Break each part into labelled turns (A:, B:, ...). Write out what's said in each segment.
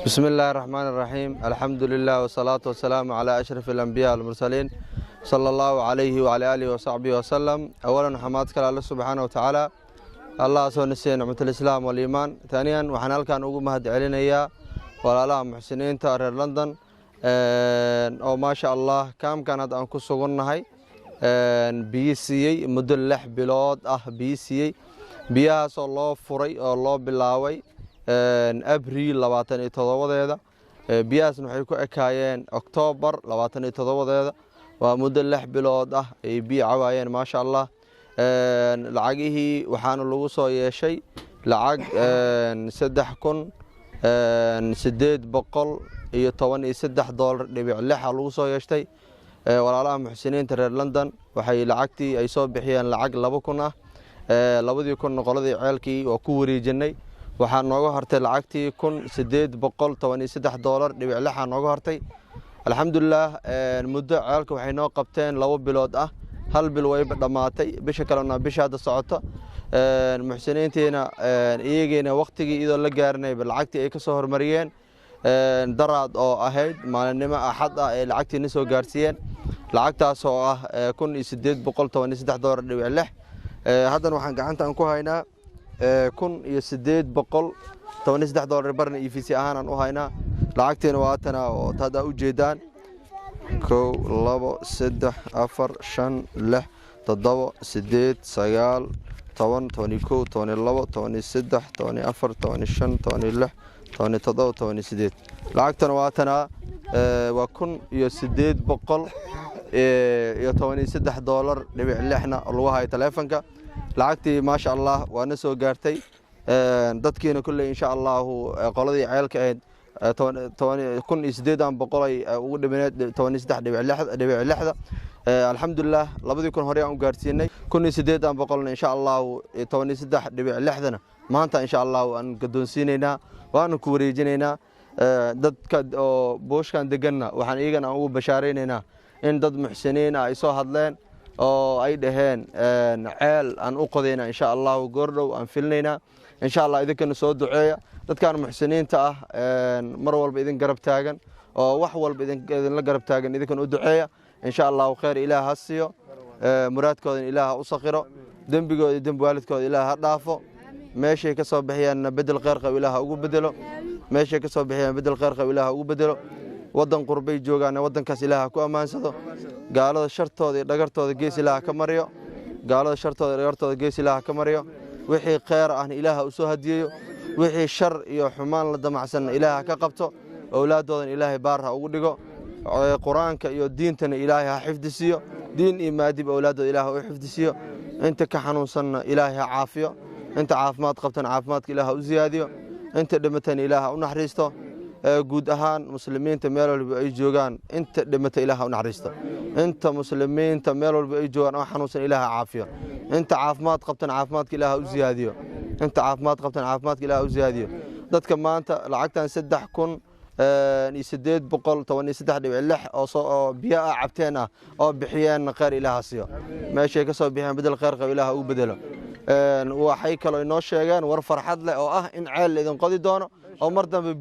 A: بسم الله الرحمن الرحيم الحمد لله والصلاة والسلام على أشرف الأنبياء والمرسلين صلى الله عليه وعلى آله وصحبه وسلم. أولا حمادك الله سبحانه وتعالى الله سو نسي نعمة الإسلام والإيمان. ثانيا وحنا كان ugu mahad celinaya walaalaha muxsiniinta reer London oo ma sha Allah kaamkan aan ku sugannahay BCA muddo 6 bilood ah BCA biyahaas oo loo furay oo loo bilaaway Abriil 27deeda biyahaasna waxay ku ekaayeen October 27deeda waa muddo 6 bilood ah ay biyo cawaayeen ma sha Allah lacagihii waxaana lagu soo yeeshay lacag $813.6 lagu soo yeeshay walaalaha muxsiniinta reer London waxay lacagtii ay soo bixiyeen lacag 2,000 ah 2,000 qoladii ceelkii oo ku wareejinay waxaan nooga hartay lacagtii $813.6 nooga hartay alxamdulillah muddo ceelka waxay noo qabteen 2 bilood ah hal bil way dhamaatay bisha kalena bisha hadda socoto muxsiniinteena iyageena waqtigii idoo la gaarnay lacagtii ay ka soo hormariyeen daraad oo ahayd maalinimo axad ah ee lacagtii soo gaarsiiyeen lacagtaas oo ah $813.6 haddana waxaan gacanta ku haynaa $813 barna EFC ahaan u haynaa lacagteena waa tan oo tada u jeedaan 1 2 3 4 5 6 7 8 9 10 11 12 13 14 15 16 lacagtana waa tan waa $813.6 lagu hayo telefoonka lacagtii ma sha Allah waana soo gaartay dadkeena kullee insha Allah qoladii ceelka ahayd 1800 ay ugu dhimaneed 13.6 alxamdulillah 2,000 hore aan u gaarsiinay 1800 insha Allah 13.6 maanta insha Allah aan gadoonsiinaynaa waan ku wareejinaynaa dadka oo booshkan deganna waxaan iyagana ugu bashaareynaa in dad muxsiniin ay soo hadleen oo ay dhaheen ceel aan u qodayna insha Allah goordhow aan filnayna insha Allah idinkana soo duceeya dadkan muxsiniinta ah mar walba idin garab taagan oo wax walba idin la garab taagan idinkan u duceeya insha Allah khayr Ilaah ha siiyo muraadkooda Ilaah u saqiro dambigooda dambi waalidkooda Ilaah ha dhaafo meeshay ka soo bixiyaan bedel khayr qab Ilaah ugu bedelo meeshay ka soo bixiyaan bedel khayr qab Ilaah ugu bedelo wadan qurbay joogaan wadankaas Ilaah ku amaansado gaalada shartooda iyo dhagartooda gees Ilaah ka mariyo gaalada shartooda iyo dhagartooda gees Ilaah ka mariyo wixii khayr ah Ilaah u soo hadiyo wixii shar iyo xumaan la damacsan Ilaah ka qabto awlaadoodan Ilaahay baar ha ugu dhigo quraanka iyo diintana Ilaahay ha xifdisiyo diin iyo maadib awlaadooda Ilaahay u xifdisiyo inta ka xanuunsan Ilaahay ha caafiyo inta caafimaad qabtan caafimaadka Ilaahay u ziyaadiyo inta dhimatan Ilaahay u naxariisto guud ahaan muslimiinta meel walba ay joogaan inta dhimata Ilaahay u naxariisto inta muslimiinta meel walba ay joogaan oo xanuunsan Ilaahay caafiyo inta caafimaad qabtan caafimaadka Ilaahay u ziyaadiyo inta caafimaad qabtan caafimaadka Ilaahay u ziyaadiyo dadka maanta lacagtan 3,813.6 oo biyo cabteen ah oo bixiyeen khayr Ilaahay siiyo meeshay ka soo bixiyeen bedel khayr qab Ilaahay u bedelo waxay kale inoo sheegeen war farxad leh oo ah in ceel idin qodi doono oo mar dambe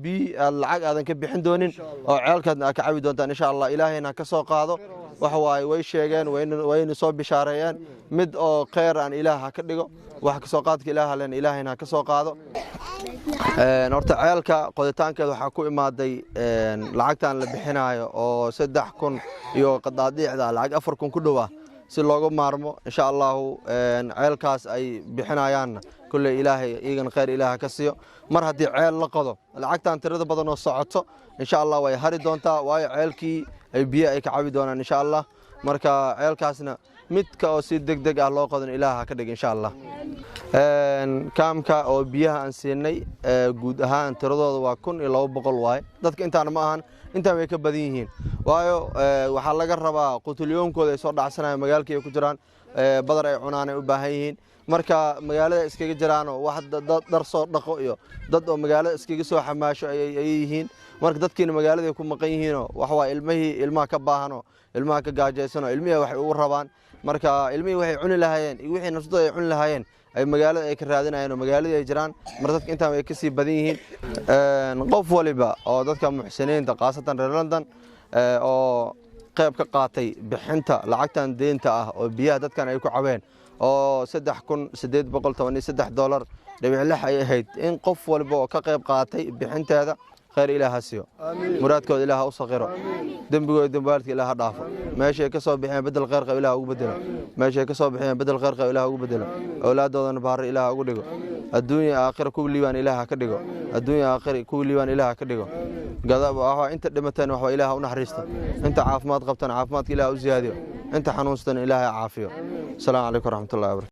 A: lacag aadan ka bixin doonin oo ceelkaadna ka cabi doontaan insha Allah Ilaahayna ka soo qaado wax way sheegeen wayna soo bishaareeyeen mid oo khayr aan Ilaaha ka dhigo wax ka soo qaadka Ilaaha leen Ilaahayna ka soo qaado horta ceelka qoditaankeeda waxa ku imaaday lacagtan la bixinayo oo 3,000 iyo qadaadiicda lacag 4,000 ku dhawa si looga maarmo insha Allah ceelkaas ay bixinayaan kulli Ilaahay iigan khayr Ilaaha ka siiyo mar hadii ceel la qodo lacagtan tirada badan oo socoto insha Allah way hari doontaa waayo ceelkii ay biyo ay ka cabi doonaan insha Allah marka ceelkaasna midka oo si degdeg ah loo qodan Ilaaha ka dhig insha Allah kaamka oo biyaha aan siinay guud ahaan tiradooda waa 1,200 waay dadka intaan ma ahan intaan way ka badan yihiin waayo waxa laga rabaa qutuliyoonkooda ay soo dhacsanayaan magaalkii ay ku jiraan badar ay cunaan ay u baahan yihiin marka magaalada iskaga jiraan oo wax dar soo dhaqo iyo dad oo magaalada iskaga soo xamaasho ay yihiin marka dadkiina magaalada ku maqan yihiin wax waa ilmaha ka baahan oo ilmaha ka gaajaysan oo ilmihi waxay ugu rabaan marka ilmihi waxay cuni lahaayeen iyo wixii nafsadooda ay cuni lahaayeen ay magaalada ay ka raadinayaan oo magaalada ay jiraan mar dadka intaan ay ka sii badan yihiin qof waliba oo dadka muxsiniinta qaasatan reer London oo qayb ka qaatay bixinta lacagtan deynta ah oo biyaha dadkan ay ku cabeen oo $3,813 dhibic ay ahayd in qof walba oo ka qayb qaatay bixinteeda خير إله هسيو مراد كود إله أصغره دنبقو دنبالك إله ضعفه ماشي كسب بحين بدل غير إله أقبدله ماشي كسب بحين بدل غير إله أقبدله أولاد ضن بحر إله أقوله الدنيا آخر كل ليوان إله كدقو الدنيا آخر كل ليوان إله كدقو قضاء أنت دمتن وهو إله ونحرسته أنت عافمات قبتن عافمات إله وزيادة أنت حنوستن إله عافيه السلام عليكم ورحمة الله وبركاته